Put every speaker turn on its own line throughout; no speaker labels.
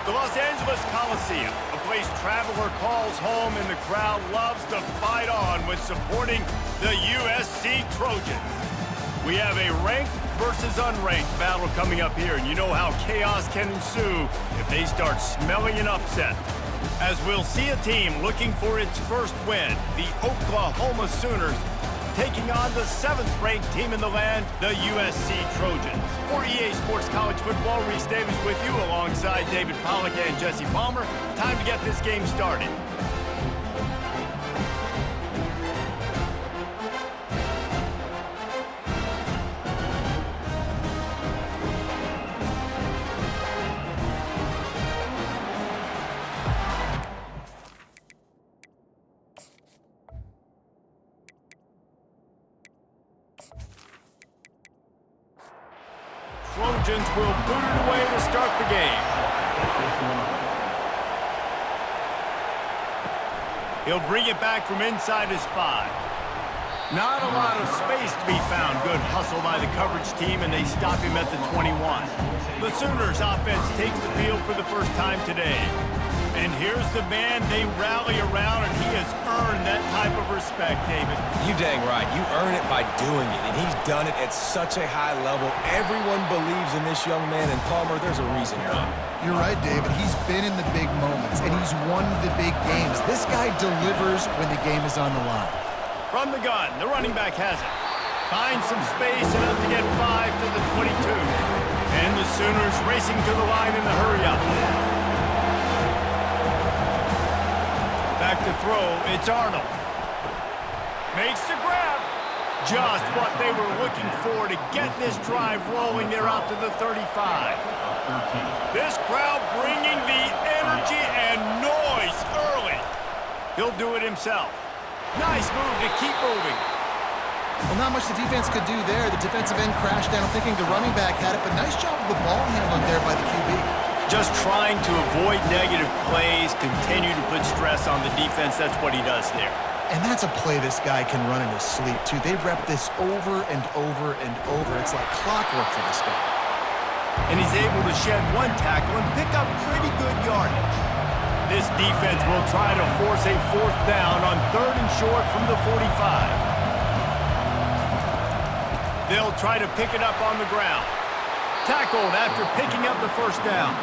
The Los Angeles Coliseum, a place traveler calls home and the crowd loves to fight on when supporting the USC Trojans. We have a ranked versus unranked battle coming up here, and you know how chaos can ensue if they start smelling an upset. As we'll see a team looking for its first win, the Oklahoma Sooners taking on the 7th-ranked team in the land, the USC Trojans. For EA Sports College Football, Reese Davis with you alongside David Pollack and Jesse Palmer. Time to get this game started. Trojans will boot it away to start the game. He'll bring it back from inside his 5. Not a lot of space to be found. Good hustle by the coverage team, and they stop him at the 21. The Sooners offense takes the field for the first time today. And here's the man they rally around, and he has earned that type of respect, David.
You dang right. You earn it by doing it, and he's done it at such a high level. Everyone believes in this young man, and Palmer, there's a reason why.
You're right, David. He's been in the big moments, and he's won the big games. This guy delivers when the game is on the line.
From the gun, the running back has it. Finds some space enough to get 5 to the 22. And the Sooners racing to the line in the hurry-up. Back to throw, it's Arnold. Makes the grab. Just what they were looking for to get this drive rolling. They're out to the 35. This crowd bringing the energy and noise early. He'll do it himself. Nice move to keep moving.
Well, not much the defense could do there. The defensive end crashed down thinking the running back had it, but nice job of the ball handling there by the QB.
Just trying to avoid negative plays, continue to put stress on the defense. That's what he does there.
And that's a play this guy can run in his sleep, too. They rep this over and over and over. It's like clockwork for this guy.
And he's able to shed one tackle and pick up pretty good yardage. This defense will try to force a 4th down on 3rd and short from the 45. They'll try to pick it up on the ground. Tackled after picking up the 1st down.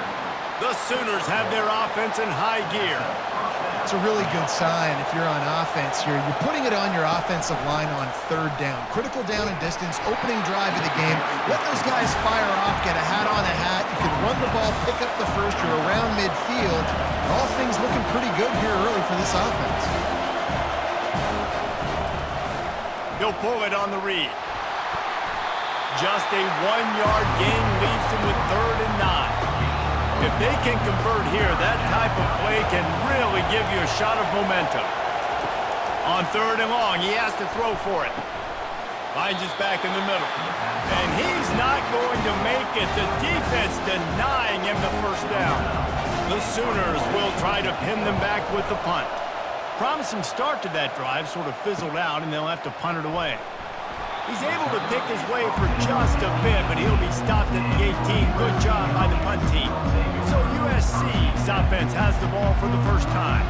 The Sooners have their offense in high gear.
It's a really good sign if you're on offense here. You're putting it on your offensive line on 3rd down. Critical down and distance, opening drive of the game. Let those guys fire off, get a hat on a hat. You can run the ball, pick up the 1st. You're around midfield. All things looking pretty good here early for this offense.
He'll pull it on the read. Just a 1-yard gain leaves him with 3rd and 9. If they can convert here, that type of play can really give you a shot of momentum. On 3rd and long, he has to throw for it. Finds his back in the middle. And he's not going to make it. The defense denying him the 1st down. The Sooners will try to pin them back with the punt. Promising start to that drive, sort of fizzled out, and they'll have to punt it away. He's able to pick his way for just a bit, but he'll be stopped at the 18. Good job by the punt team. So USC's offense has the ball for the first time.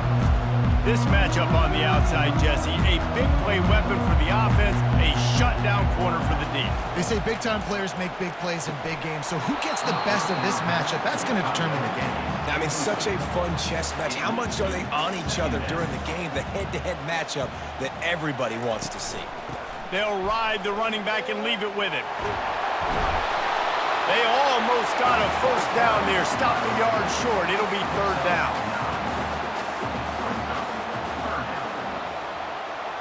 This matchup on the outside, Jesse, a big play weapon for the offense, a shutdown corner for the D.
They say big-time players make big plays in big games, so who gets the best of this matchup? That's going to determine the game.
I mean, such a fun chess match. How much are they on each other during the game? The head-to-head matchup that everybody wants to see.
They'll ride the running back and leave it with him. They almost got a 1st down there. Stopped a yard short. It'll be 3rd down.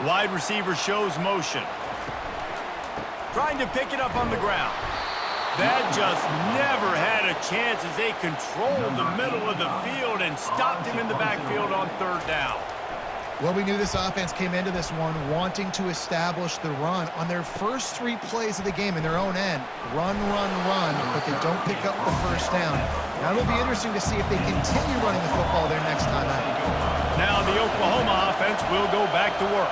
Wide receiver shows motion. Trying to pick it up on the ground. That just never had a chance as they controlled the middle of the field and stopped him in the backfield on 3rd down.
Well, we knew this offense came into this one wanting to establish the run on their first 3 plays of the game in their own end. Run, run, run, but they don't pick up the 1st down. Now, it'll be interesting to see if they continue running the football their next time out.
Now the Oklahoma offense will go back to work.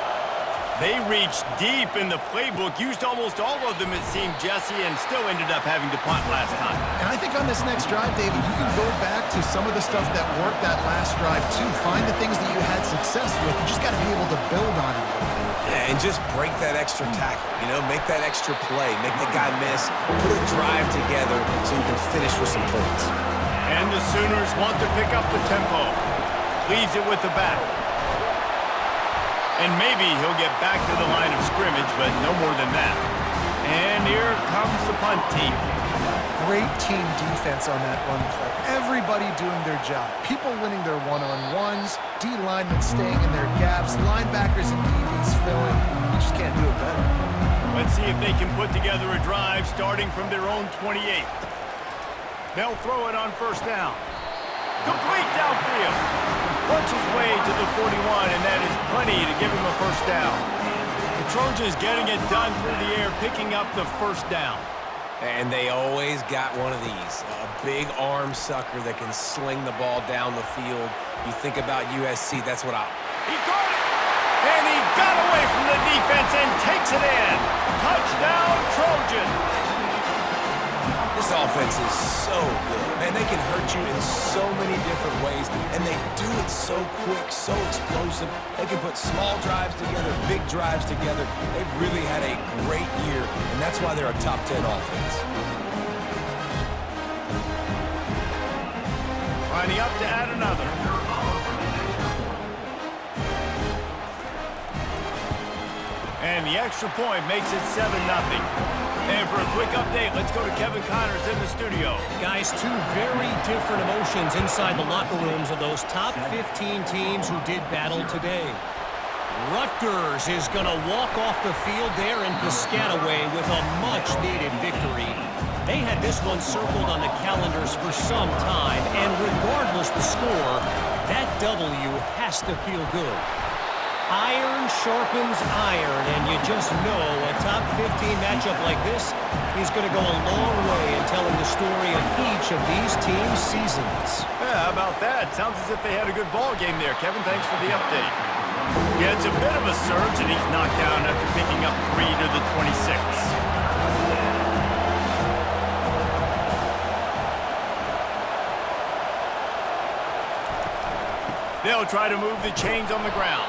They reached deep in the playbook, used almost all of them, it seemed, Jesse, and still ended up having to punt last time.
And I think on this next drive, David, you can go back to some of the stuff that worked that last drive, too. Find the things that you had success with. You just got to be able to build on it.
Yeah, and just break that extra tackle, make that extra play, make the guy miss, put a drive together so you can finish with some points.
And the Sooners want to pick up the tempo. Leaves it with the back. And maybe he'll get back to the line of scrimmage, but no more than that. And here comes the punt team.
Great team defense on that run play. Everybody doing their job. People winning their one-on-ones, D linemen staying in their gaps, linebackers and DBs filling. You just can't do it better.
Let's see if they can put together a drive starting from their own 28. They'll throw it on first down. Complete downfield. Works his way to the 41, and that is plenty to give him a first down. The Trojans getting it done through the air, picking up the first down.
And they always got one of these, a big arm sucker that can sling the ball down the field. You think about USC, that's what
He caught it! And he got away from the defense and takes it in. Touchdown, Trojans!
This offense is so good. Man, they can hurt you in so many different ways, and they do it so quick, so explosive. They can put small drives together, big drives together. They've really had a great year, and that's why they're a top 10 offense.
Lining up to add another. And the extra point makes it 7-0. And for a quick update, let's go to Kevin Connors in the studio.
Guys, two very different emotions inside the locker rooms of those top 15 teams who did battle today. Rutgers is going to walk off the field there in Piscataway with a much-needed victory. They had this one circled on the calendars for some time, and regardless the score, that W has to feel good. Iron sharpens iron, and you just know a top 15 matchup like this is going to go a long way in telling the story of each of these teams' seasons.
Yeah, how about that? Sounds as if they had a good ball game there. Kevin, thanks for the update. Yeah, it's a bit of a surge, and he's knocked down after picking up 3 to the 26. They'll try to move the chains on the ground.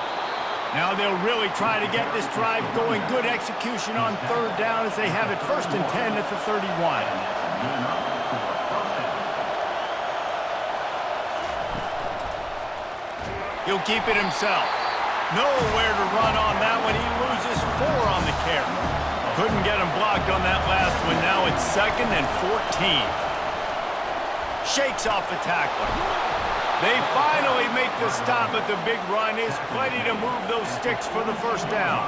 Now they'll really try to get this drive going. Good execution on third down as they have it 1st and 10 at the 31. He'll keep it himself. Nowhere to run on that one. He loses 4 on the carry. Couldn't get him blocked on that last one. Now it's 2nd and 14. Shakes off the tackler. They finally make the stop, but the big run is plenty to move those sticks for the first down.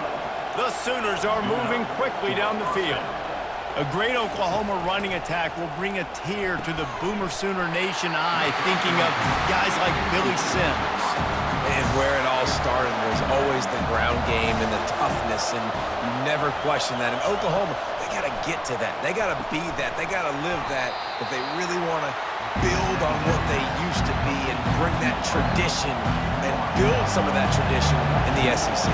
The Sooners are moving quickly down the field. A great Oklahoma running attack will bring a tear to the Boomer Sooner Nation eye, thinking of guys like Billy Sims.
And where it all started was always the ground game and the toughness, and you never question that. In Oklahoma, they got to get to that. They got to be that. They got to live that if they really want to build on what they used to be and bring that tradition and build some of that tradition in the SEC.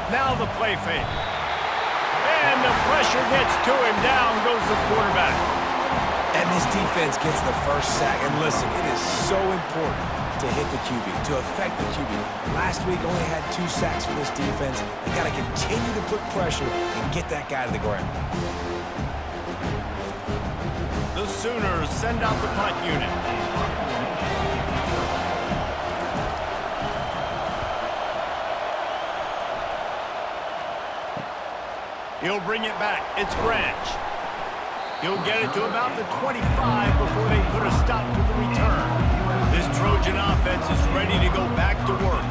Now the play fake. And the pressure gets to him. Down goes the quarterback.
And this defense gets the first sack. And listen, it is so important to hit the QB, to affect the QB. Last week only had 2 sacks for this defense. They got to continue to put pressure and get that guy to the ground.
The Sooners send out the punt unit. He'll bring it back. It's Branch. He'll get it to about the 25 before they put a stop to the return. This Trojan offense is ready to go back to work.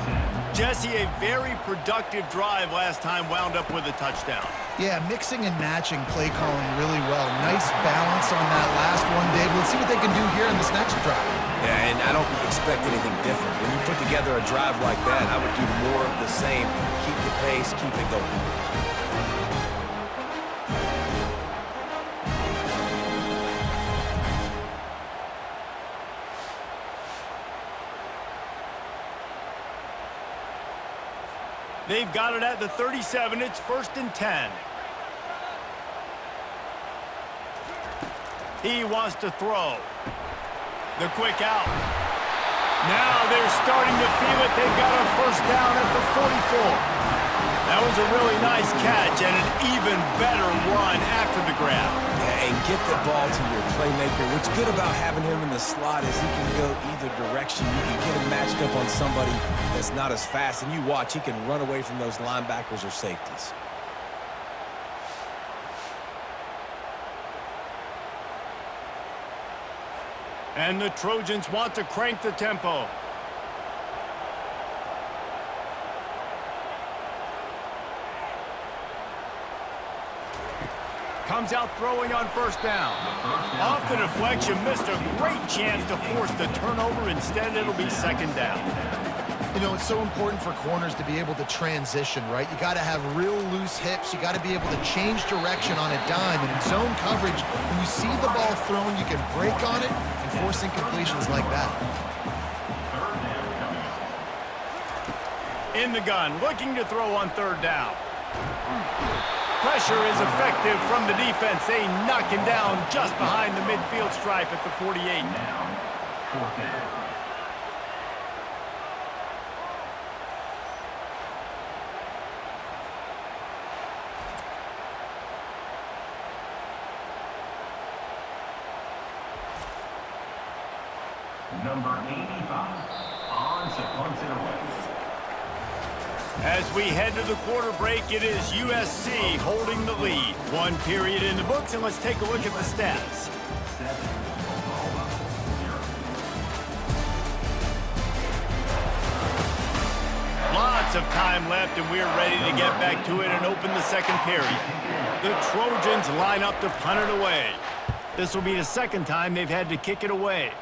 Jesse, a very productive drive last time wound up with a touchdown.
Yeah, mixing and matching play calling really well. Nice balance on that last one, Dave. Let's see what they can do here in this next drive.
Yeah, and I don't expect anything different. When you put together a drive like that, I would do more of the same. Keep the pace, keep it going.
They've got it at the 37. It's 1st and 10. He wants to throw. The quick out. Now they're starting to feel it. They've got a 1st down at the 44. That was a really nice catch and an even better run after the grab.
Yeah, and get the ball to your playmaker. What's good about having him in the slot is he can go either direction. You can get him matched up on somebody that's not as fast, and you watch, he can run away from those linebackers or safeties.
And the Trojans want to crank the tempo. Comes out throwing on 1st down. Off the deflection, missed a great chance to force the turnover. Instead, it'll be 2nd down.
You know, it's so important for corners to be able to transition, right? You got to have real loose hips. You got to be able to change direction on a dime. And in zone coverage, when you see the ball thrown, you can break on it and force incompletions like that.
In the gun, looking to throw on 3rd down. Pressure is effective from the defense. They knock him down just behind the midfield stripe at the 48.
Number 85 on to punt it away.
As we head to the quarter break, it is USC holding the lead. 1 period in the books, and let's take a look at the stats. Lots of time left, and we're ready to get back to it and open the 2nd period. The Trojans line up to punt it away. This will be the 2nd time they've had to kick it away.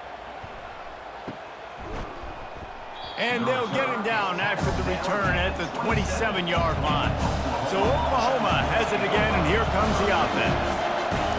And they'll get him down after the return at the 27-yard line. So Oklahoma has it again, and here comes the offense.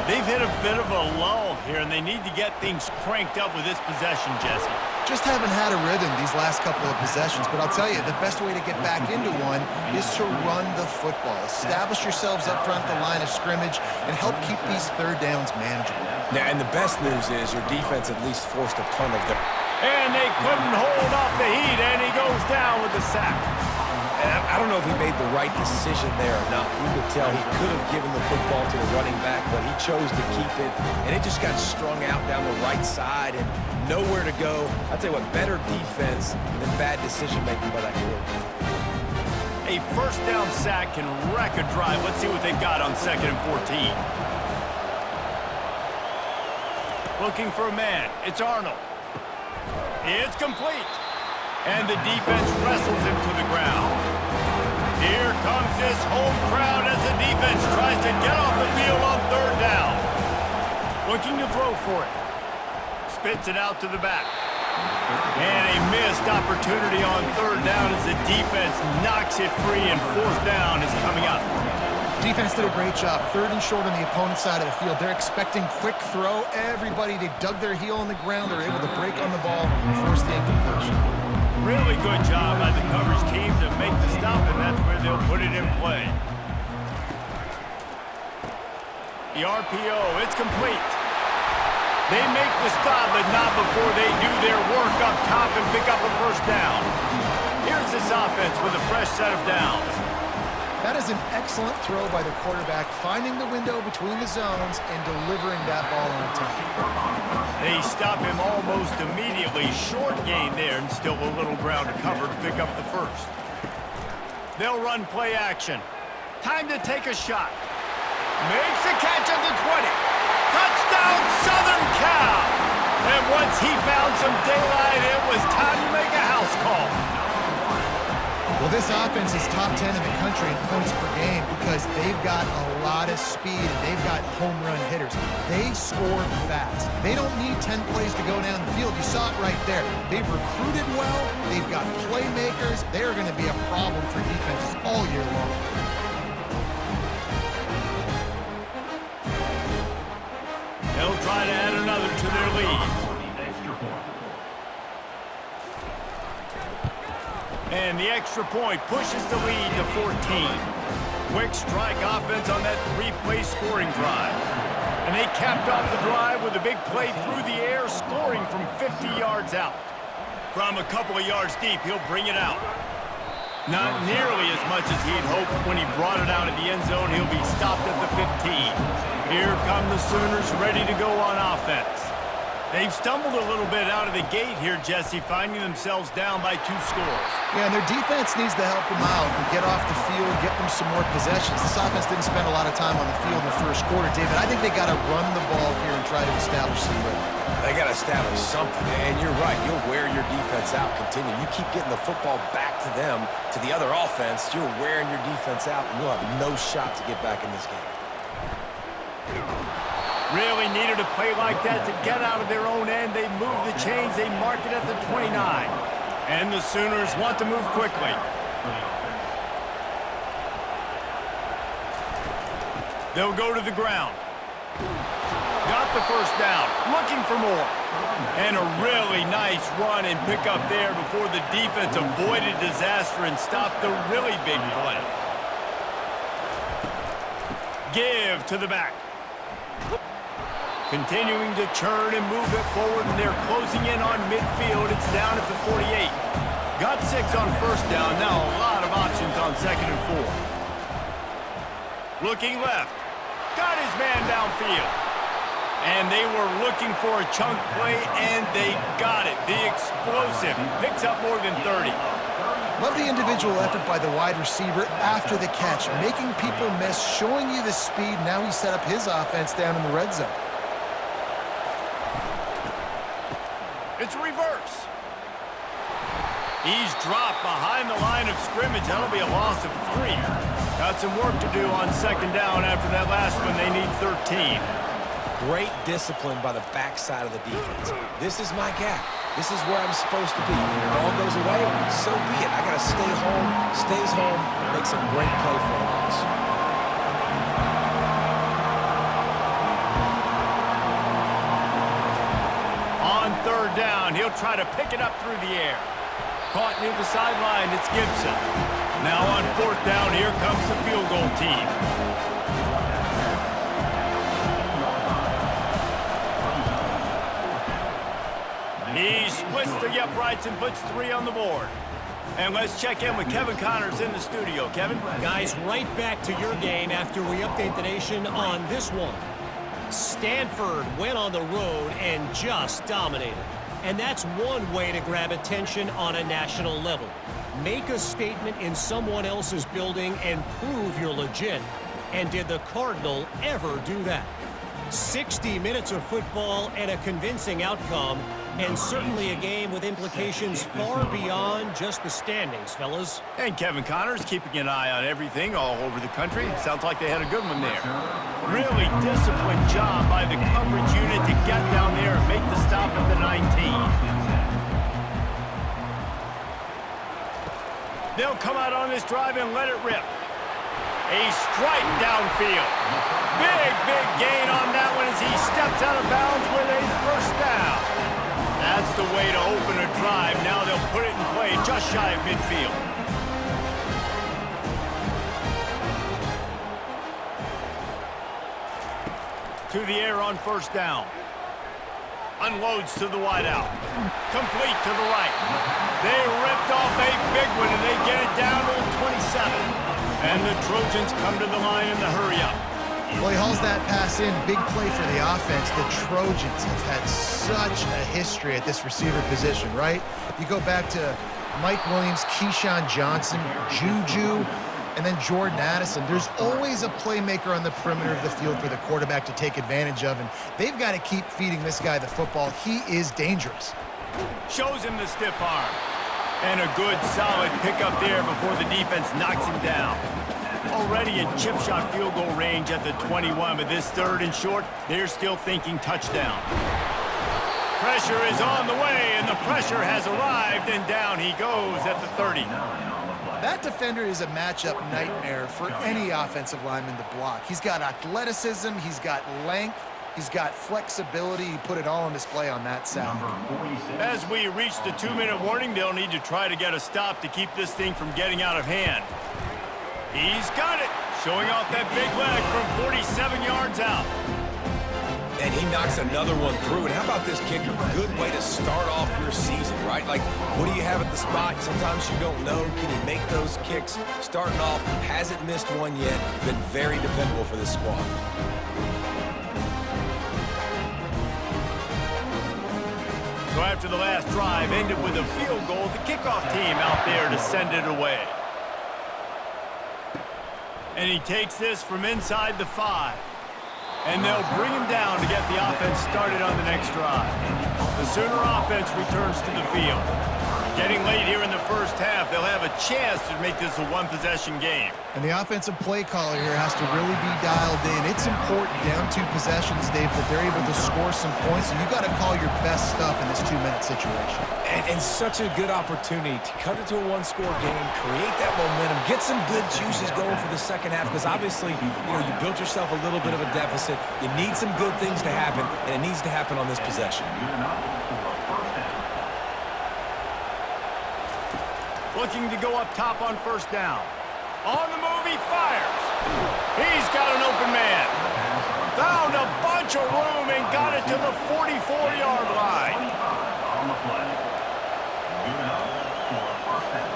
They've hit a bit of a lull here, and they need to get things cranked up with this possession, Jesse.
Just haven't had a rhythm these last couple of possessions, but I'll tell you, the best way to get back into one is to run the football. Establish yourselves up front the line of scrimmage and help keep these 3rd downs manageable.
Now, and the best news is your defense at least forced a punt of them.
And they couldn't hold off the heat, and he goes down with the sack.
And I don't know if he made the right decision there or not. You could tell he could have given the football to the running back, but he chose to keep it, and it just got strung out down the right side and nowhere to go. I'll tell you what, better defense than bad decision-making by that quarterback.
A 1st down sack can wreck a drive. Let's see what they've got on 2nd and 14. Looking for a man. It's Arnold. It's complete. And the defense wrestles him to the ground. Here comes this home crowd as the defense tries to get off the field on 3rd down. Looking to throw for it. Spits it out to the back. And a missed opportunity on 3rd down as the defense knocks it free, and 4th down is coming up.
Defense did a great job. 3rd and short on the opponent's side of the field. They're expecting quick throw. Everybody, they dug their heel on the ground. They're able to break on the ball and force the incompletion.
Really good job by the coverage team to make the stop, and that's where they'll put it in play. The RPO, it's complete. They make the stop, but not before they do their work up top and pick up a 1st down. Here's this offense with a fresh set of downs.
That is an excellent throw by the quarterback, finding the window between the zones and delivering that ball on time.
They stop him almost immediately. Short gain there, and still a little ground to cover to pick up the 1st. They'll run play action. Time to take a shot. Makes a catch at the 20. Touchdown, Southern Cal! And once he found some daylight, it was time to make a house call.
Well, this offense is top 10 in the country in points per game because they've got a lot of speed and they've got home run hitters. They score fast. They don't need 10 plays to go down the field. You saw it right there. They've recruited well. They've got playmakers. They're going to be a problem for defenses all year long.
They'll try to add another to their lead. And the extra point pushes the lead to 14. Quick strike offense on that three-play scoring drive. And they capped off the drive with a big play through the air, scoring from 50 yards out. From a couple of yards deep, he'll bring it out. Not nearly as much as he'd hoped when he brought it out of the end zone. He'll be stopped at the 15. Here come the Sooners ready to go on offense. They've stumbled a little bit out of the gate here, Jesse, finding themselves down by 2 scores.
Yeah, and their defense needs to help them out and get off the field, get them some more possessions. This offense didn't spend a lot of time on the field in the first quarter, David. I think they got to run the ball here and try to establish some rhythm.
They got to establish something, and you're right. You'll wear your defense out. Continue. You keep getting the football back to them, to the other offense, you're wearing your defense out, and you'll have no shot to get back in this game.
Really needed a play like that to get out of their own end. They move the chains. They mark it at the 29. And the Sooners want to move quickly. They'll go to the ground. Got the first down. Looking for more. And a really nice run and pick up there before the defense avoided disaster and stopped the really big play. Give to the back. Continuing to churn and move it forward, and they're closing in on midfield. It's down at the 48. Got 6 on first down. Now a lot of options on 2nd and 4. Looking left. Got his man downfield. And they were looking for a chunk play, and they got it. The explosive picks up more than 30.
Love the individual effort by the wide receiver after the catch, making people miss, showing you the speed. Now he set up his offense down in the red zone.
It's reverse. He's dropped behind the line of scrimmage. That'll be a loss of 3. Got some work to do on 2nd down after that last one. They need 13.
Great discipline by the backside of the defense. This is my gap. This is where I'm supposed to be. Ball goes away, so be it. I got to stay home, stays home, makes a great play for us.
On 3rd down, he'll try to pick it up through the air. Caught near the sideline, it's Gibson. Now on 4th down, here comes the field goal team. He splits the uprights and puts 3 on the board. And let's check in with Kevin Connors in the studio. Kevin?
Guys, right back to your game after we update the nation on this one. Stanford went on the road and just dominated. And that's one way to grab attention on a national level. Make a statement in someone else's building and prove you're legit. And did the Cardinal ever do that? 60 minutes of football and a convincing outcome, and certainly a game with implications far beyond just the standings, fellas.
And Kevin Connors keeping an eye on everything all over the country. Sounds like they had a good one there. Really disciplined job by the coverage unit to get down there and make the stop at the 19. They'll come out on this drive and let it rip. A strike downfield. Big gain on that one as he steps out of bounds with a first down. That's the way to open a drive. Now they'll put it in play just shy of midfield. To the air on 1st down. Unloads to the wideout. Complete to the right. They ripped off a big one, and they get it down to the 27. And the Trojans come to the line in the hurry-up.
Well, he hauls that pass in. Big play for the offense. The Trojans have had such a history at this receiver position, right? You go back to Mike Williams, Keyshawn Johnson, Juju, and then Jordan Addison. There's always a playmaker on the perimeter of the field for the quarterback to take advantage of, and they've got to keep feeding this guy the football. He is dangerous.
Shows him the stiff arm. And a good, solid pickup there before the defense knocks him down. Already in chip shot field goal range at the 21, but this 3rd and short, they're still thinking touchdown. Pressure is on the way, and the pressure has arrived, and down he goes at the 30.
That defender is a matchup nightmare for any offensive lineman to block. He's got athleticism, he's got length, He's got flexibility. He put it all on display on that sack.
As we reach the 2-minute warning, they'll need to try to get a stop to keep this thing from getting out of hand. He's got it, showing off that big leg from 47 yards out.
And he knocks another one through. And how about this kicker? Good way to start off your season, right? Like, what do you have at the spot? Sometimes you don't know. Can you make those kicks? Starting off, hasn't missed one yet. Been very dependable for this squad.
So after the last drive ended with a field goal, the kickoff team out there to send it away. And he takes this from inside the 5. And they'll bring him down to get the offense started on the next drive. The Sooner offense returns to the field. Getting late here in the first half, they'll have a chance to make this a one-possession game.
And the offensive play caller here has to really be dialed in. It's important down 2 possessions, Dave, that they're able to score some points. So you got to call your best stuff in this 2-minute situation.
And such a good opportunity to cut it to a one-score game, create that momentum, get some good juices going for the second half, because obviously, you built yourself a little bit of a deficit. You need some good things to happen, and it needs to happen on this possession.
Looking to go up top on first down. On the move, he fires. He's got an open man. Found a bunch of room and got it to the 44-yard line.
On the play. Good enough for a first down.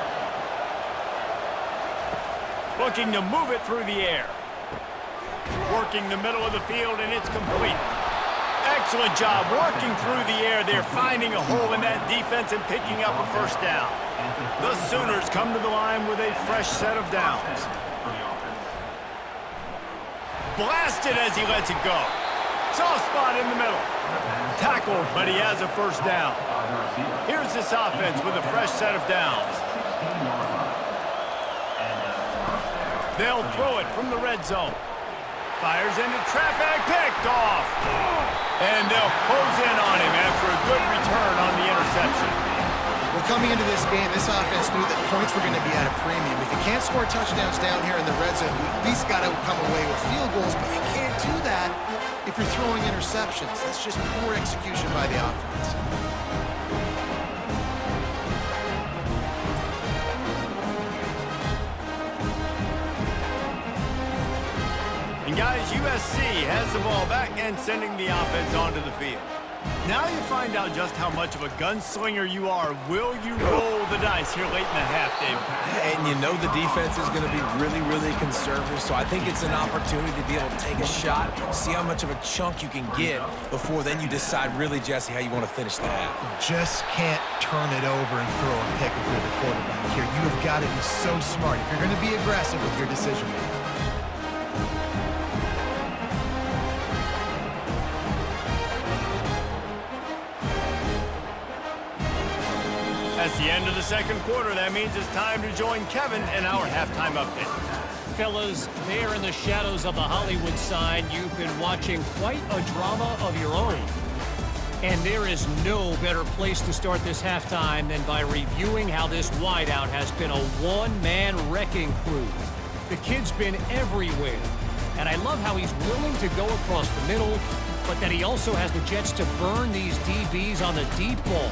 Looking to move it through the air. Working the middle of the field, and it's complete. Excellent job working through the air there, finding a hole in that defense and picking up a first down. The Sooners come to the line with a fresh set of downs. Blasted as he lets it go. Soft spot in the middle. Tackled, but he has a first down. Here's this offense with a fresh set of downs. They'll throw it from the red zone. Fires into traffic, picked off. And they'll close in on him after a good return on the interception.
Well, coming into this game, this offense knew that points were going to be at a premium. If you can't score touchdowns down here in the red zone, you at least got to come away with field goals, but you can't do that if you're throwing interceptions. That's just poor execution by the offense.
And guys, USC has the ball back and sending the offense onto the field. Now you find out just how much of a gunslinger you are. Will you roll the dice here late in the half, David?
And you know the defense is going to be really, really conservative, so I think it's an opportunity to be able to take a shot, see how much of a chunk you can get before then you decide really, Jesse, how you want to finish the half.
You just can't turn it over and throw a pick if you're the quarterback here. You have got to be so smart if you're going to be aggressive with your decision making.
That's the end of the second quarter. That means it's time to join Kevin in our halftime update.
Fellas, there in the shadows of the Hollywood sign, you've been watching quite a drama of your own. And there is no better place to start this halftime than by reviewing how this wideout has been a one-man wrecking crew. The kid's been everywhere. And I love how he's willing to go across the middle, but that he also has the jets to burn these DBs on the deep ball.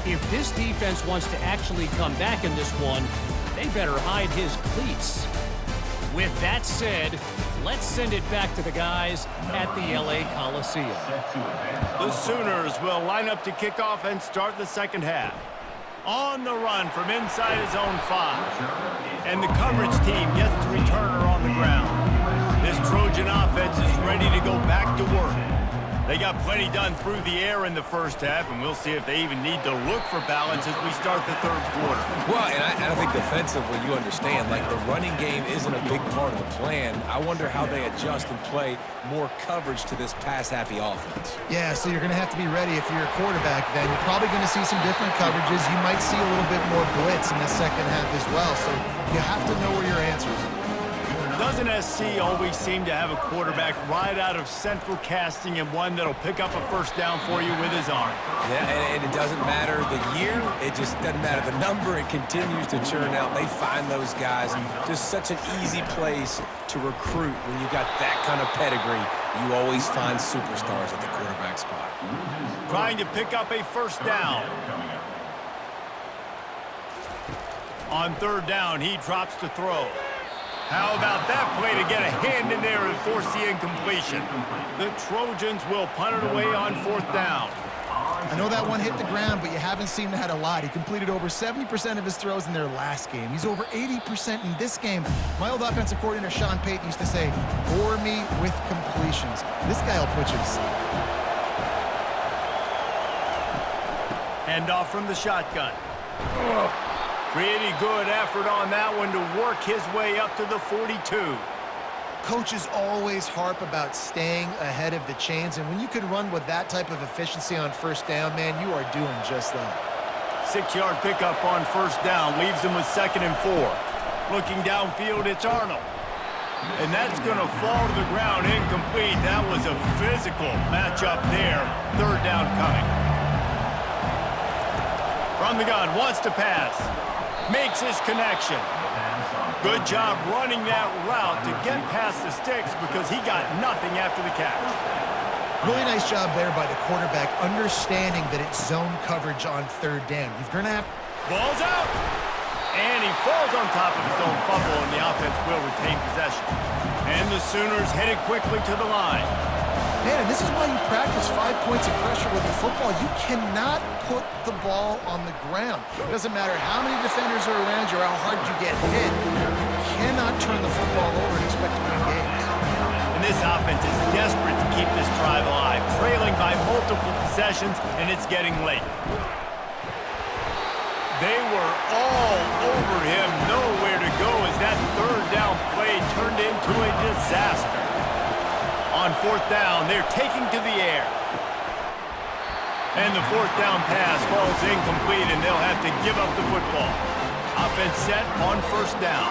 If this defense wants to actually come back in this one, they better hide his cleats. With that said, let's send it back to the guys at the LA Coliseum.
The Sooners will line up to kick off and start the second half. On the run from inside his own 5. And the coverage team gets the returner on the ground. This Trojan offense is ready to go back to work. They got plenty done through the air in the first half, and we'll see if they even need to look for balance as we start the third quarter.
Well, and I think defensively, you understand, like the running game isn't a big part of the plan. I wonder how they adjust and play more coverage to this pass-happy offense.
Yeah, so you're going to have to be ready if you're a quarterback then. You're probably going to see some different coverages. You might see a little bit more blitz in the second half as well, so you have to know where your answers are.
The Doesn't SC always seem to have a quarterback right out of central casting and one that'll pick up a first down for you with his arm?
Yeah, and it doesn't matter the year. It just doesn't matter the number. It continues to churn out. They find those guys. Just such an easy place to recruit when you've got that kind of pedigree. You always find superstars at the quarterback spot.
Trying to pick up a first down. On third down, he drops to throw. How about that play to get a hand in there and force the incompletion? The Trojans will punt it away on fourth down.
I know that one hit the ground, but you haven't seen that a lot. He completed over 70% of his throws in their last game. He's over 80% in this game. My old offensive coordinator, Sean Payton, used to say, bore me with completions. This guy will put you to sleep.
Hand off from the shotgun. Pretty good effort on that one to work his way up to the 42.
Coaches always harp about staying ahead of the chains, and when you can run with that type of efficiency on first down, man, you are doing just that.
6-yard pickup on first down leaves him with 2nd and 4. Looking downfield, it's Arnold. And that's going to fall to the ground incomplete. That was a physical matchup there. Third down coming. From the gun, wants to pass. Makes his connection. Good job running that route to get past the sticks because he got nothing after the catch.
Really nice job there by the quarterback, understanding that it's zone coverage on third down. You're going to have...
Ball's out. And he falls on top of his own fumble, and the offense will retain possession. And the Sooners headed quickly to the line.
Man, and this is why you practice 5 points of pressure with the football. You cannot put the ball on the ground. It doesn't matter how many defenders are around you or how hard you get hit. You cannot turn the football over and expect to win games.
And this offense is desperate to keep this drive alive, trailing by multiple possessions, and it's getting late. They were all over him, nowhere to go as that third down play turned into a disaster. On fourth down, they're taking to the air. And the fourth down pass falls incomplete, and they'll have to give up the football. Offense set on first down.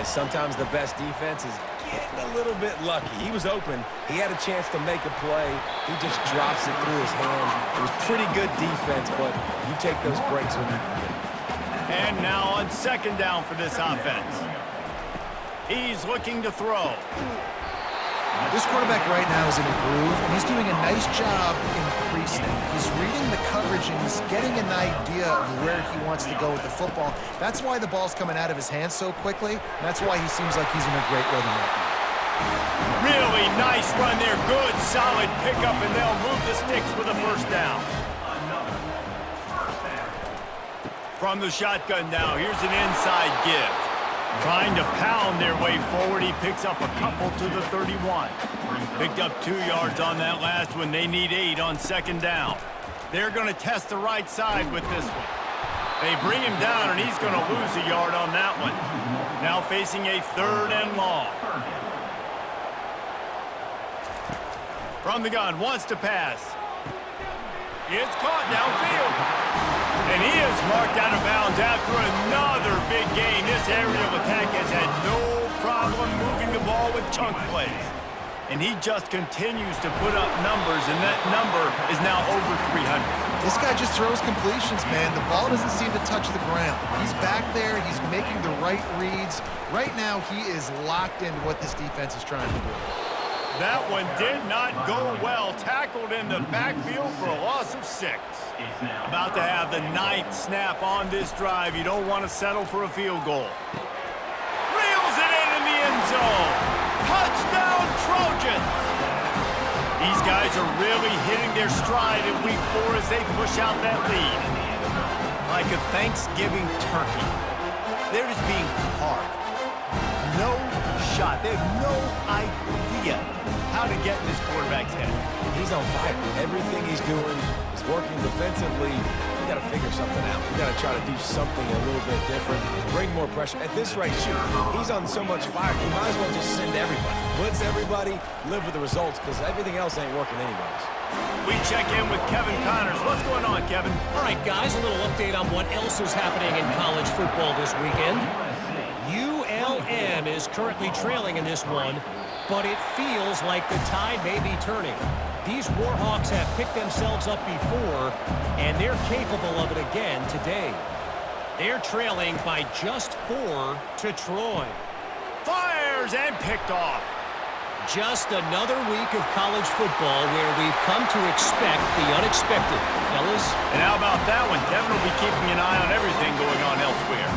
And sometimes the best defense is getting a little bit lucky. He was open. He had a chance to make a play. He just drops it through his hand. It was pretty good defense, but you take those breaks when you can get it.
And now on second down for this offense. He's looking to throw.
This quarterback right now is in a groove, and he's doing a nice job increasing. He's reading the coverage, and he's getting an idea of where he wants to go with the football. That's why the ball's coming out of his hands so quickly. And that's why he seems like he's in a great rhythm right now.
Really nice run there. Good, solid pickup, and they'll move the sticks with a first down. From the shotgun now, here's an inside give. Trying to pound their way forward, he picks up a couple to the 31. Picked up 2 yards on that last one. They need 8 on second down. They're going to test the right side with this one. They bring him down, and he's going to lose a yard on that one. Now facing a 3rd and long. From the gun, wants to pass. It's caught downfield. And he is marked out of bounds after another big gain. This aerial attack has had no problem moving the ball with chunk plays. And he just continues to put up numbers, and that number is now over 300.
This guy just throws completions, man. The ball doesn't seem to touch the ground. He's back there. He's making the right reads. Right now, he is locked into what this defense is trying to do.
That one did not go well. Tackled in the backfield for a loss of 6. About to have the 9th snap on this drive. You don't want to settle for a field goal. Reels it in the end zone. Touchdown, Trojans! These guys are really hitting their stride in week 4 as they push out that lead. Like a Thanksgiving turkey. They're just being carved. No shot. They have no idea how to get in this quarterback's head.
He's on fire. Everything he's doing is working defensively. You got to figure something out. You got to try to do something a little bit different, bring more pressure. At this rate, shoot, he's on so much fire. You might as well just send everybody. Blitz everybody, live with the results, because everything else ain't working anyways.
We check in with Kevin Connors. What's going on, Kevin?
All right, guys, a little update on what else is happening in college football this weekend. ULM A&M is currently trailing in this one, but it feels like the tide may be turning. These Warhawks have picked themselves up before, and they're capable of it again today. They're trailing by just 4 to Troy.
Fires and picked off.
Just another week of college football where we've come to expect the unexpected, fellas.
And how about that one? Kevin will be keeping an eye on everything going on elsewhere.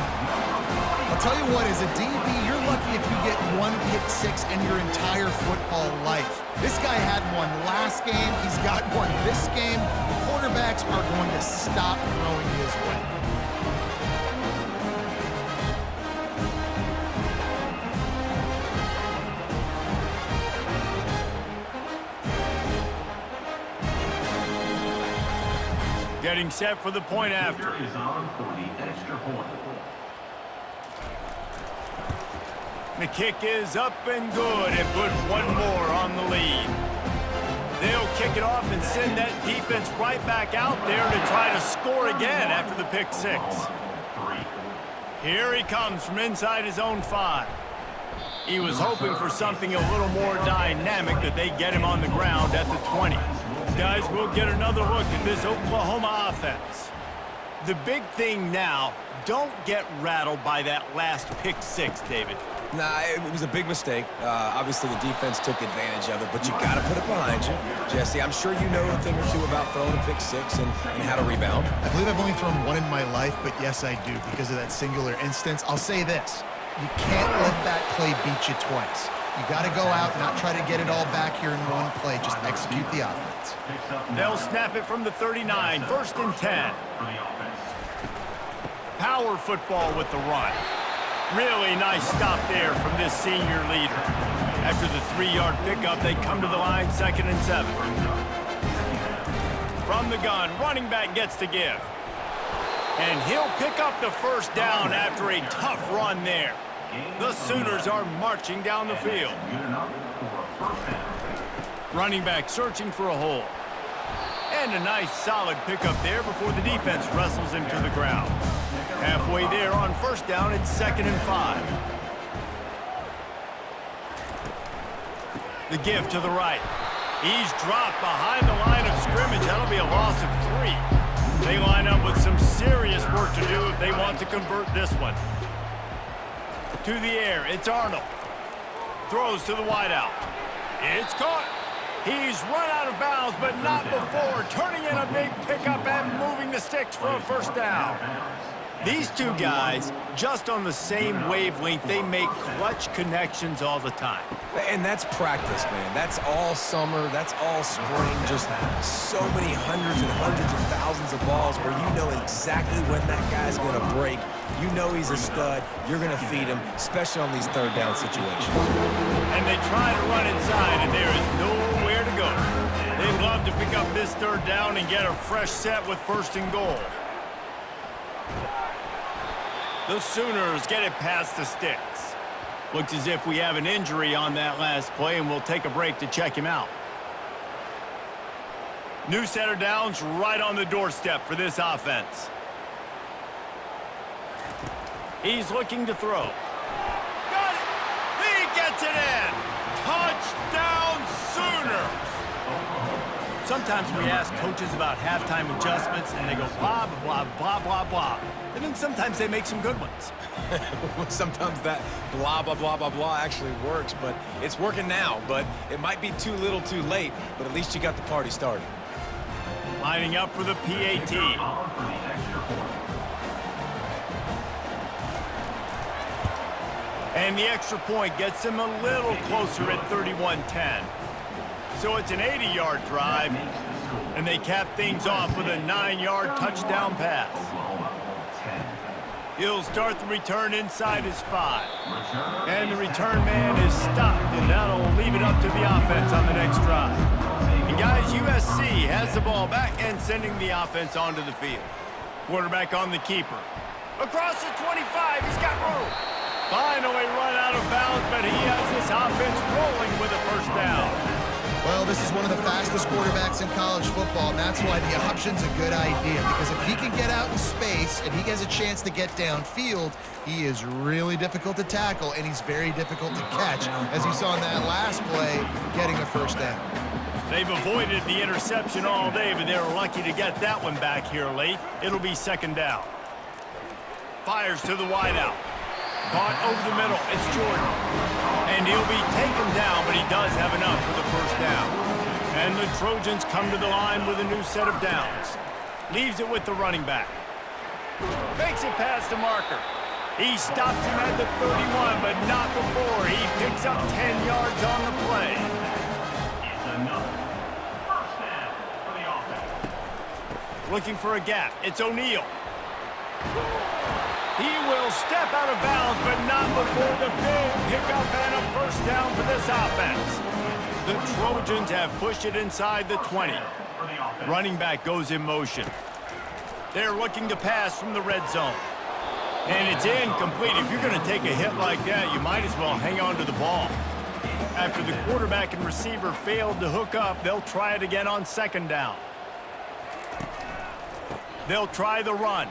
I'll tell you what, as a DB, you're lucky if you get one pick six in your entire football life. This guy had one last game. He's got one this game. Quarterbacks are going to stop throwing his way.
Getting set for the point after.
Is on for the extra point.
The kick is up and good and put one more on the lead. They'll kick it off and send that defense right back out there to try to score again after the pick six. Here he comes from inside his own 5. He was hoping for something a little more dynamic, that they get him on the ground at the 20. Guys, we'll get another look at this Oklahoma offense. The big thing now, don't get rattled by that last pick six, David.
Nah, it was a big mistake. Obviously, the defense took advantage of it, but you got to put it behind you. Jesse, I'm sure you know a thing or two about throwing a pick six and how to rebound.
I believe I've only thrown one in my life, but yes, I do, because of that singular instance. I'll say this. You can't let that play beat you twice. You got to go out and not try to get it all back here in one play. Just execute the offense.
They'll snap it from the 39, 1st and 10. Power football with the run. Really nice stop there from this senior leader. After the 3-yard pickup, they come to the line, 2nd and 7. From the gun, running back gets to give. And he'll pick up the first down after a tough run there. The Sooners are marching down the field. Running back searching for a hole. And a nice solid pickup there before the defense wrestles him to the ground. Halfway there on 1st down, it's 2nd and 5. The give to the right. He's dropped behind the line of scrimmage. That'll be a loss of 3. They line up with some serious work to do if they want to convert this one. To the air, it's Arnold. Throws to the wideout. It's caught. He's run out of bounds, but not before turning in a big pickup and moving the sticks for a 1st down. These two guys, just on the same wavelength, they make clutch connections all the time.
And that's practice, man. That's all summer. That's all spring. Just so many hundreds and hundreds of thousands of balls where you know exactly when that guy's going to break. You know he's a stud. You're going to feed him, especially on these 3rd down situations.
And they try to run inside, and there is nowhere to go. They love to pick up this 3rd down and get a fresh set with 1st and goal. The Sooners get it past the sticks. Looks as if we have an injury on that last play, and we'll take a break to check him out. New set of downs right on the doorstep for this offense. He's looking to throw. Got it! He gets it in! Touchdown Sooners! Sometimes we ask coaches about halftime adjustments, and they go blah, blah, blah, blah, blah. And then sometimes they make some good ones.
Sometimes that blah, blah, blah, blah, blah actually works, but it's working now. But it might be too little too late, but at least you got the party started.
Lining up for the PAT. And the extra point gets them a little closer at 31-10. So it's an 80-yard drive, and they cap things off with a 9-yard touchdown pass. He'll start the return inside his 5. And the return man is stopped, and that'll leave it up to the offense on the next drive. And guys, USC has the ball back and sending the offense onto the field. Quarterback on the keeper. Across the 25, he's got room. Finally run out of bounds, but he has this offense rolling with a 1st down.
Well, this is one of the fastest quarterbacks in college football, and that's why the option's a good idea, because if he can get out in space and he gets a chance to get downfield, he is really difficult to tackle, and he's very difficult to catch, as you saw in that last play, getting a first down.
They've avoided the interception all day, but they were lucky to get that one back here late. It'll be second down. Fires to the wideout. Caught over the middle. It's Jordan. And he'll be taken down, but he does have enough for the first down. And the Trojans come to the line with a new set of downs. Leaves it with the running back. Makes it past the marker. He stops him at the 31, but not before. He picks up 10 yards on the play.
It's another first down for the offense.
Looking for a gap. It's O'Neal. He will step out of bounds, but not before the big pickup and a first down for this offense. The Trojans have pushed it inside the 20. Running back goes in motion. They're looking to pass from the red zone. And it's incomplete. If you're going to take a hit like that, you might as well hang on to the ball. After the quarterback and receiver failed to hook up, they'll try it again on second down. They'll try the run.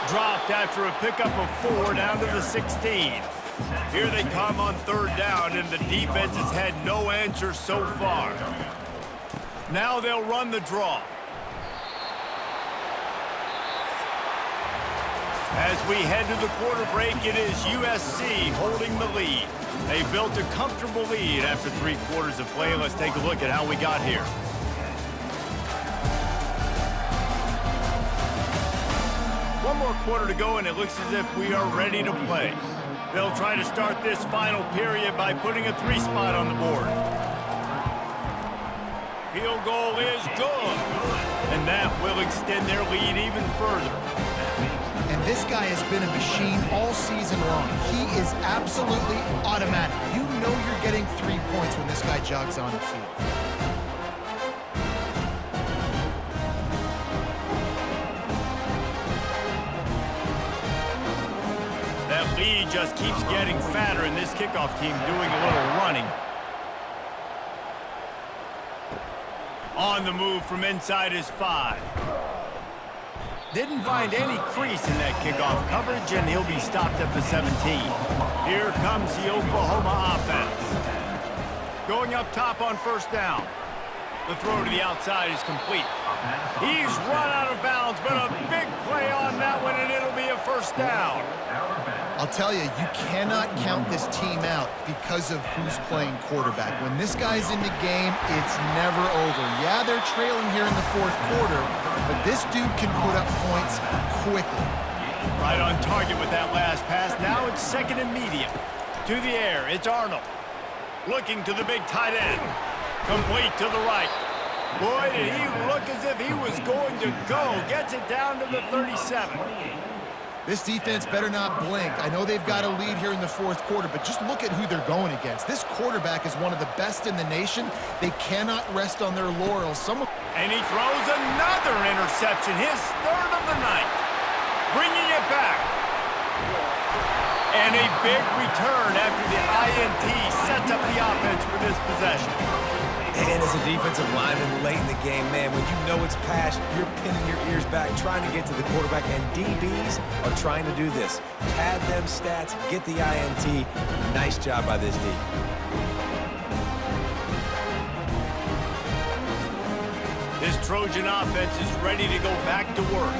Dropped after a pickup of 4 down to the 16. Here they come on third down, and the defense has had no answer so far. Now they'll run the draw. As we head to the quarter break, it is USC holding the lead. They built a comfortable lead after 3 quarters of play. Let's take a look at how we got here. One more quarter to go, and it looks as if we are ready to play. They'll try to start this final period by putting a 3 spot on the board. Field goal is good, and that will extend their lead even further.
And this guy has been a machine all season long. He is absolutely automatic. You know you're getting 3 points when this guy jogs on the field.
Lead just keeps getting fatter, and this kickoff team doing a little running. On the move from inside his 5. Didn't find any crease in that kickoff coverage, and he'll be stopped at the 17. Here comes the Oklahoma offense. Going up top on first down. The throw to the outside is complete. He's run out of bounds, but a big play on that one, and it'll be a first down.
I'll tell you, you cannot count this team out because of who's playing quarterback. When this guy's in the game, it's never over. Yeah, they're trailing here in the 4th quarter, but this dude can put up points quickly.
Right on target with that last pass. Now it's second and medium. To the air, it's Arnold. Looking to the big tight end. Complete to the right. Boy, did he look as if he was going to go. Gets it down to the 37.
This defense better not blink. I know they've got a lead here in the 4th quarter, but just look at who they're going against. This quarterback is one of the best in the nation. They cannot rest on their laurels.
And he throws another interception, his 3rd of the night. Bringing it back. And a big return after the INT sets up the offense for this possession.
And as a defensive lineman late in the game, man, when you know it's pass, you're pinning your ears back, trying to get to the quarterback, and DBs are trying to do this. Pad them stats, get the INT. Nice job by this D.
This Trojan offense is ready to go back to work.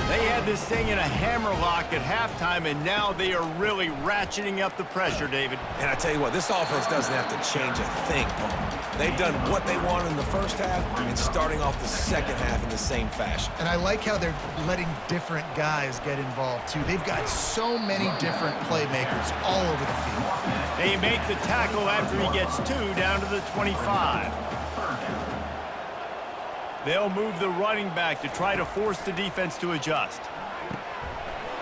They had this thing in a hammerlock at halftime, and now they are really ratcheting up the pressure, David.
And I tell you what, this offense doesn't have to change a thing, Paul. They've done what they wanted in the first half and starting off the second half in the same fashion.
And I like how they're letting different guys get involved, too. They've got so many different playmakers all over the field.
They make the tackle after he gets 2 down to the 25. They'll move the running back to try to force the defense to adjust.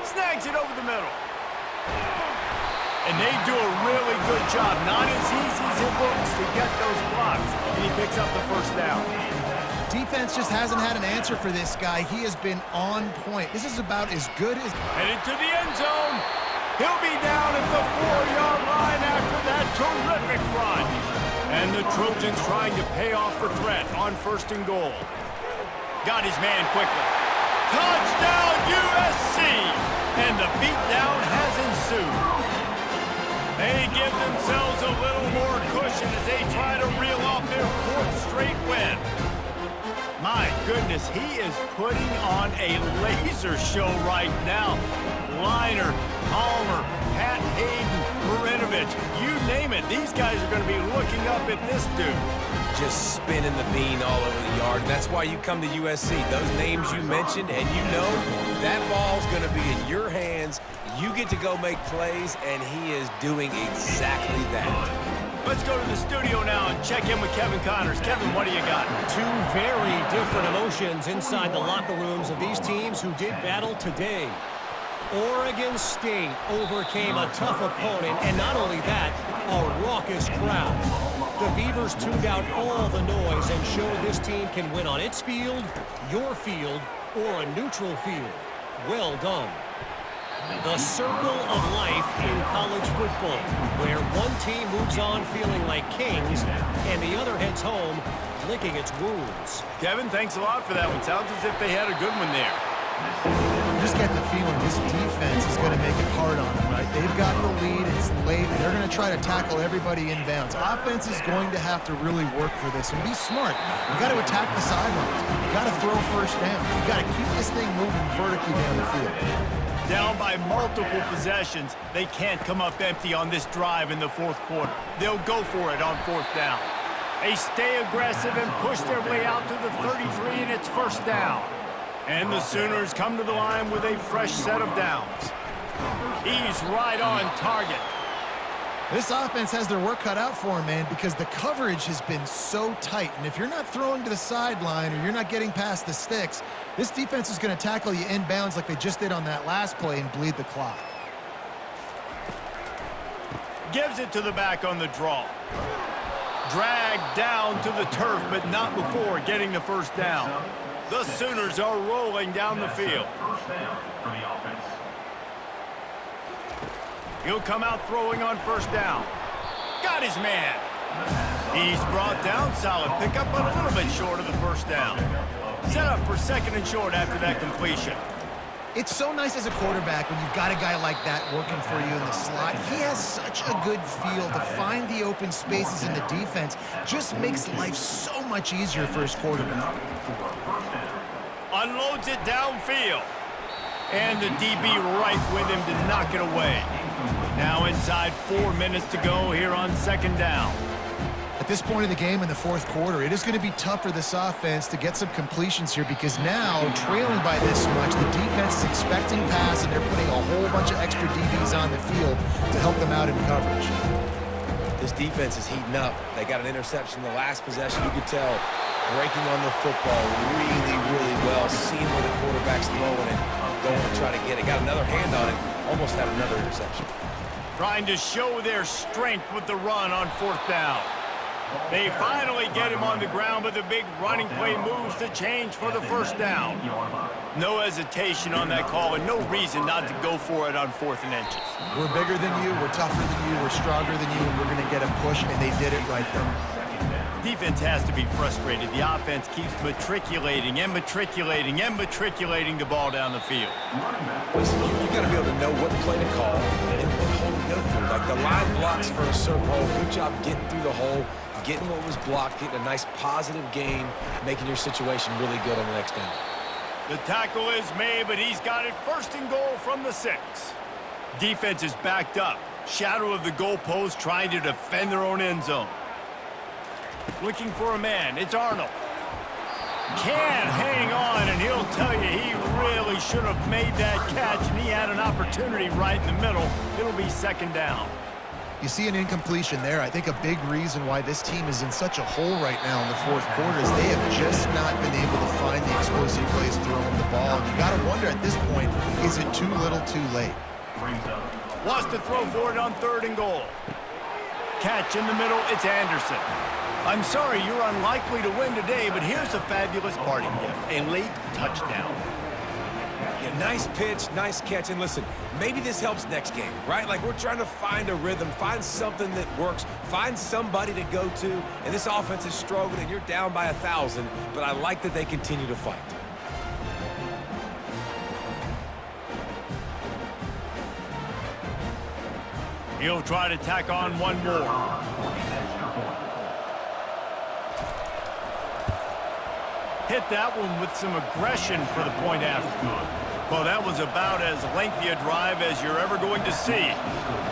Snags it over the middle. And they do a really good job. Not as easy as it looks to get those blocks. And he picks up the first down.
Defense just hasn't had an answer for this guy. He has been on point. This is about as good as...
Headed to the end zone. He'll be down at the 4-yard line after that terrific run. And And the Trojans trying to pay off the threat on 1st and goal. Got his man quickly. Touchdown, USC! And the beatdown has ensued. They give themselves a little more cushion as they try to reel off their 4th straight win. My goodness, he is putting on a laser show right now. Liner, Palmer, Pat Hayden, Marinovich, you name it. These guys are going to be looking up at this dude.
Just spinning the bean all over the yard. And that's why you come to USC. Those names you mentioned, and you know that ball's going to be in your hands. You get to go make plays, and he is doing exactly that.
Let's go to the studio now and check in with Kevin Connors. Kevin, what do you got?
Two very different emotions inside the locker rooms of these teams who did battle today. Oregon State overcame a tough opponent, and not only that, a raucous crowd. The Beavers tuned out all the noise and showed this team can win on its field, your field, or a neutral field. Well done. The circle of life in college football, where one team moves on feeling like kings and the other heads home licking its wounds.
Kevin, thanks a lot for that one. Sounds as if they had a good one there.
You just get the feeling this defense is going to make it hard on them, right? They've got the lead, it's late, and they're going to try to tackle everybody inbounds. Offense is going to have to really work for this and be smart. You got to attack the sidelines. You got to throw 1st down. You got to keep this thing moving vertically down the field.
Down by multiple possessions, they can't come up empty on this drive in the 4th quarter. They'll go for it on 4th down. They stay aggressive and push their way out to the 33, and it's 1st down. And the Sooners come to the line with a fresh set of downs. He's right on target.
This offense has their work cut out for them, man, because the coverage has been so tight. And if you're not throwing to the sideline or you're not getting past the sticks, this defense is going to tackle you inbounds like they just did on that last play and bleed the clock.
Gives it to the back on the draw. Dragged down to the turf, but not before getting the 1st down. The Sooners are rolling down the field.
1st down for the offense.
He'll come out throwing on 1st down. Got his man. He's brought down solid pickup, but a little bit short of the 1st down. Set up for 2nd and short after that completion.
It's so nice as a quarterback when you've got a guy like that working for you in the slot. He has such a good feel to find the open spaces in the defense. Just makes life so much easier for his quarterback.
Unloads it downfield. And the DB right with him to knock it away. Now inside 4 minutes to go here on 2nd down.
At this point in the game in the 4th quarter, it is going to be tough for this offense to get some completions here because now, trailing by this much, the defense is expecting pass and they're putting a whole bunch of extra DBs on the field to help them out in coverage.
This defense is heating up. They got an interception the last possession. You could tell breaking on the football really, really well, seeing where the quarterback's throwing it, going to try to get it. Got another hand on it, almost had another interception.
Trying to show their strength with the run on 4th down. They finally get him on the ground, but the big running play moves the change for the 1st down. No hesitation on that call, and no reason not to go for it on 4th and inches.
We're bigger than you, we're tougher than you, we're stronger than you, and we're going to get a push, and they did it right there.
Defense has to be frustrated. The offense keeps matriculating and matriculating and matriculating the ball down the field.
Listen, you got to be able to know what play to call and what hole to go through. Like the line blocks for a certain hole. Good job getting through the hole, getting what was blocked, getting a nice positive gain, making your situation really good on the next down.
The tackle is made, but he's got it 1st and goal from the 6. Defense is backed up. Shadow of the goalpost trying to defend their own end zone. Looking for a man. It's Arnold. Can't hang on, and he'll tell you he really should have made that catch, and he had an opportunity right in the middle. It'll be 2nd down.
You see an incompletion there. I think a big reason why this team is in such a hole right now in the 4th quarter is they have just not been able to find the explosive plays throwing the ball. And you got to wonder at this point, is it too little too late?
Wants to throw for it on 3rd and goal. Catch in the middle, it's Anderson. I'm sorry you're unlikely to win today, but here's a fabulous parting gift, a late touchdown.
Yeah, nice pitch, nice catch. And listen, maybe this helps next game, right? Like we're trying to find a rhythm, find something that works, find somebody to go to. And this offense is struggling, and you're down by 1,000, but I like that they continue to fight.
He'll try to tack on one more. Hit that one with some aggression for the point after. Well, that was about as lengthy a drive as you're ever going to see.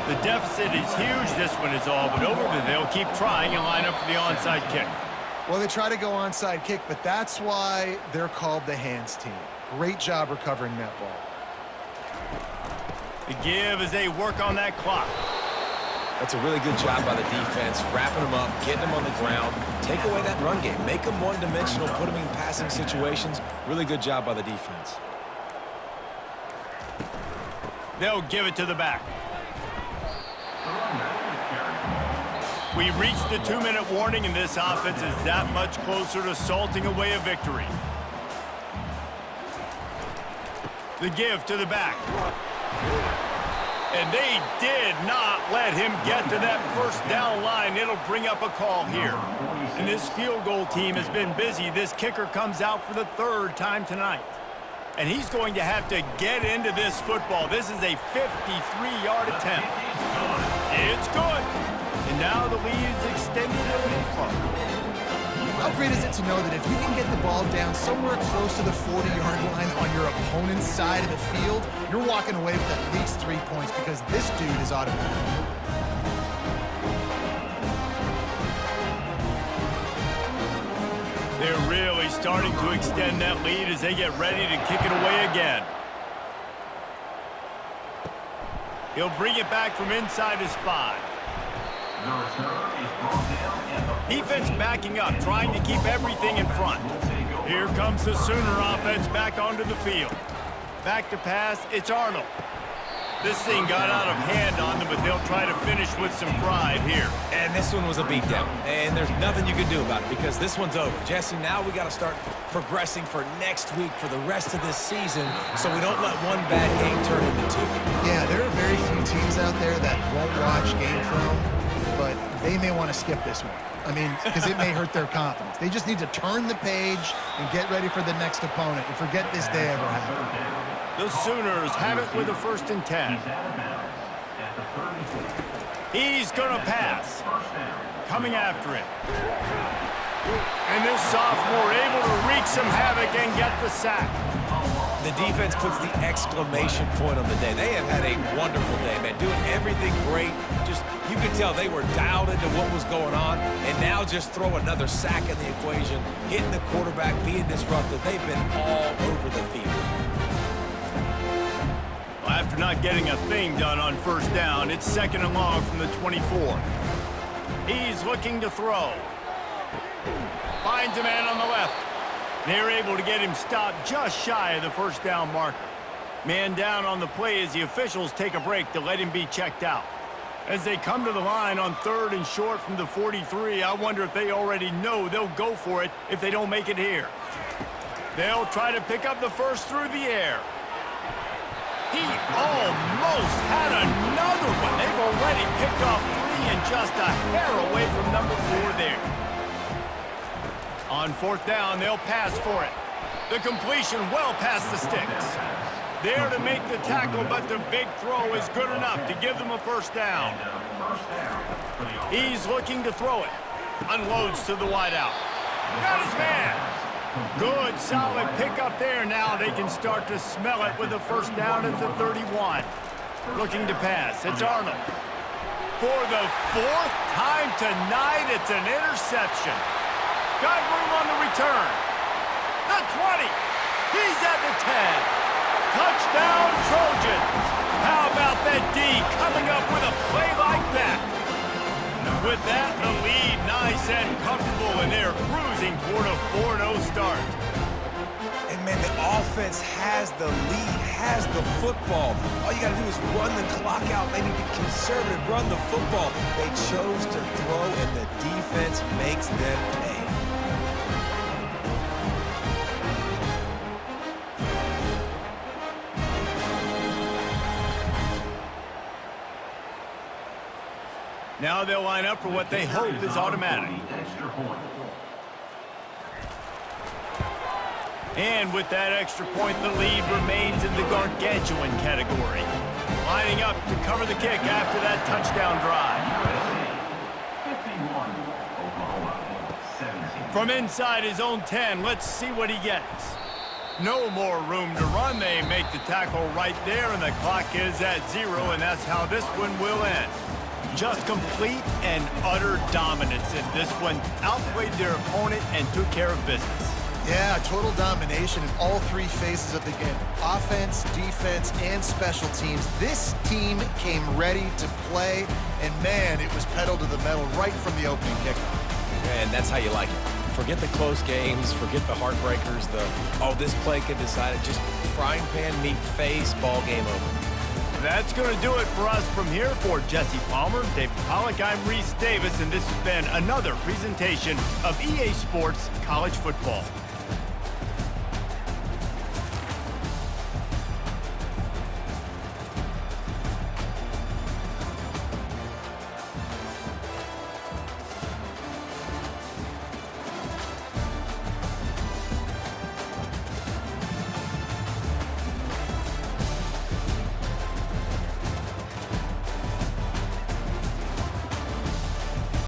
The deficit is huge, this one is all but over, but they'll keep trying and line up for the onside kick.
Well, they try to go onside kick, but that's why they're called the hands team. Great job recovering that ball.
The give as they work on that clock.
That's a really good job by the defense, wrapping them up, getting them on the ground, take away that run game, make them one-dimensional, put them in passing situations. Really good job by the defense.
They'll give it to the back. We've reached the 2-minute warning, and this offense is that much closer to salting away a victory. The give to the back. And they did not let him get to that first down line. It'll bring up a call here. And this field goal team has been busy. This kicker comes out for the 3rd time tonight. And he's going to have to get into this football. This is a 53-yard attempt. It's good. And now the lead is extended a little further.
How great is it to know that if you can get the ball down somewhere close to the 40-yard line on your opponent's side of the field, you're walking away with at least 3 points because this dude is automatic.
They're really starting to extend that lead as they get ready to kick it away again. He'll bring it back from inside his 5. Defense backing up, trying to keep everything in front. Here comes the Sooner offense back onto the field. Back to pass, it's Arnold. This thing got out of hand on them, but they'll try to finish with some pride here.
And this one was a beatdown, and there's nothing you can do about it because this one's over. Jesse, now we got to start progressing for next week for the rest of this season so we don't let one bad game turn into 2.
Yeah, there are very few teams out there that won't watch game film, but they may want to skip this one. I mean, because it may hurt their confidence. They just need to turn the page and get ready for the next opponent and forget this day ever happened.
The Sooners have it with a 1st and 10. He's going to pass. Coming after it. And this sophomore able to wreak some havoc and get the sack.
The defense puts the exclamation point on the day. They have had a wonderful day, man. Doing everything great. Just, you could tell they were dialed into what was going on. And now just throw another sack in the equation. Hitting the quarterback, being disruptive. They've been all over the field.
Well, after not getting a thing done on 1st down, it's 2nd and long from the 24. He's looking to throw. Finds a man on the left. They're able to get him stopped just shy of the 1st down marker. Man down on the play as the officials take a break to let him be checked out. As they come to the line on 3rd and short from the 43, I wonder if they already know they'll go for it if they don't make it here. They'll try to pick up the 1st through the air. He almost had another one. They've already picked off 3 and just a hair away from number 4 there. On 4th down, they'll pass for it. The completion well past the sticks. There to make the tackle, but the big throw is good enough to give them a 1st down. He's looking to throw it. Unloads to the wideout. Got his man. Good, solid pickup there. Now they can start to smell it with a 1st down at the 31. Looking to pass. It's Arnold. For the 4th time tonight, it's an interception. Got room on the return. The 20. He's at the 10. Touchdown, Trojans. How about that D coming up with a play like that? With that, the lead nice and comfortable, and they're cruising toward a 4-0 start.
And, man, the offense has the lead, has the football. All you got to do is run the clock out, maybe be conservative, run the football. They chose to throw, and the defense makes them pay.
Now they'll line up for what they hope is automatic.
Extra point.
And with that extra point, the lead remains in the gargantuan category. Lining up to cover the kick after that touchdown drive.
51. Oklahoma 17.
From inside his own 10, let's see what he gets. No more room to run. They make the tackle right there, and the clock is at 0, and that's how this one will end. Just complete and utter dominance in this one. Outplayed their opponent and took care of business.
Yeah, total domination in all three phases of the game. Offense, defense, and special teams. This team came ready to play, and man, it was pedal to the metal right from the opening kickoff.
And that's how you like it. Forget the close games, forget the heartbreakers, this play could decide it. Just frying pan, meat face, ball game over.
That's going to do it for us from here. For Jesse Palmer, David Pollack, I'm Reese Davis, and this has been another presentation of EA Sports College Football.